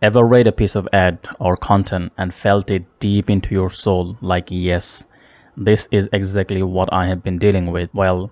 Ever read a piece of ad or content and felt it deep into your soul like, yes, this is exactly what I have been dealing with? Well,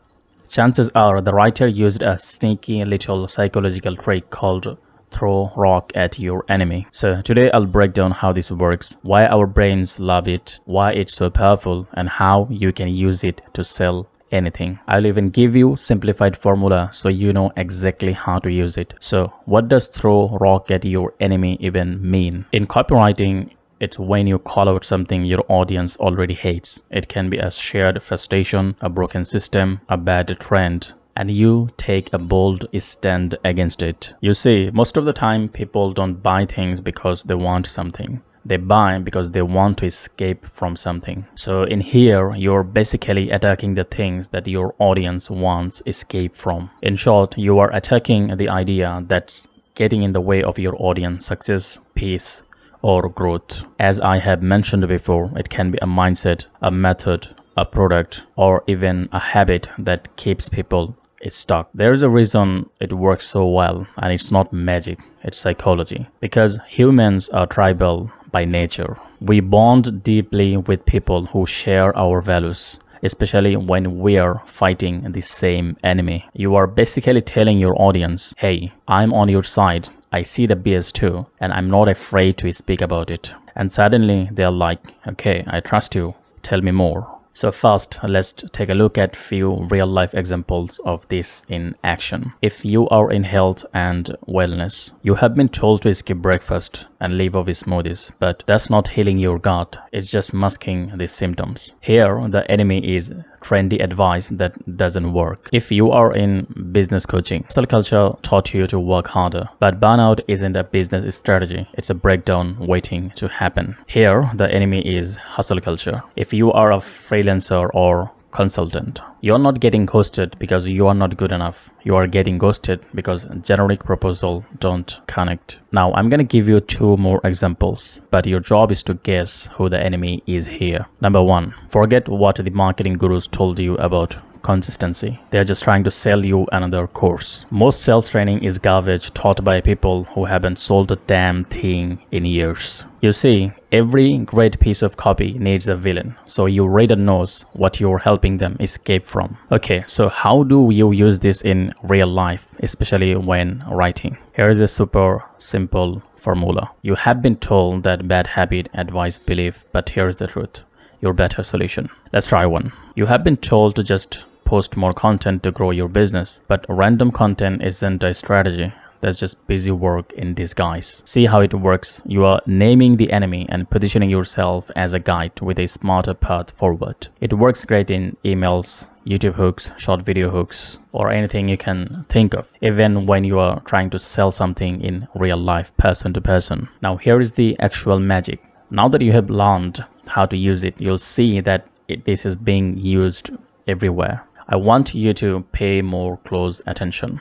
chances are the writer used a sneaky little psychological trick called throw rock at your enemy. So today I'll break down how this works, why our brains love it, why it's so powerful, and how you can use it to sell anything. I'll even give you simplified formula so you know exactly how to use it. So what does throw rock at your enemy even mean? In copywriting, it's when you call out something your audience already hates. It can be a shared frustration, a broken system, a bad trend, and you take a bold stand against it. You see, most of the time people don't buy things because they want something. They buy because they want to escape from something. So in here, you're basically attacking the things that your audience wants escape from. In short, you are attacking the idea that's getting in the way of your audience success, peace, or growth. As I have mentioned before, it can be a mindset, a method, a product, or even a habit that keeps people stuck. There's a reason it works so well, and it's not magic, it's psychology. Because humans are tribal by nature. We bond deeply with people who share our values, especially when we're fighting the same enemy. You are basically telling your audience, hey, I'm on your side, I see the BS too, and I'm not afraid to speak about it. And suddenly they're like, okay, I trust you, tell me more. So first, let's take a look at few real-life examples of this in action. If you are in health and wellness, you have been told to skip breakfast and live off smoothies, but that's not healing your gut, it's just masking the symptoms. Here, the enemy is trendy advice that doesn't work. If you are in business coaching, hustle culture taught you to work harder, but burnout isn't a business strategy, it's a breakdown waiting to happen. Here, the enemy is hustle culture. If you are a freelancer or consultant, you're not getting ghosted because you are not good enough. You are getting ghosted because generic proposals don't connect. Now, I'm gonna give you two more examples, but your job is to guess who the enemy is here. Number one, forget what the marketing gurus told you about consistency. They're just trying to sell you another course. Most sales training is garbage taught by people who haven't sold a damn thing in years. You see, every great piece of copy needs a villain, so your reader knows what you're helping them escape from. Okay, so how do you use this in real life, especially when writing? Here is a super simple formula. You have been told that bad habit, advice, belief, but here's the truth, your better solution. Let's try one. You have been told to just post more content to grow your business, but random content isn't a strategy. That's just busy work in disguise. See how it works? You are naming the enemy and positioning yourself as a guide with a smarter path forward. It works great in emails, YouTube hooks, short video hooks, or anything you can think of, even when you are trying to sell something in real life, person to person. Now here is the actual magic. Now that you have learned how to use it, you'll see that this is being used everywhere. I want you to pay more close attention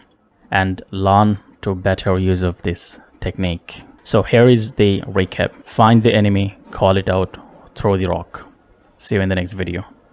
and learn to better use of this technique. So here is the recap. Find the enemy, call it out, throw the rock. See you in the next video.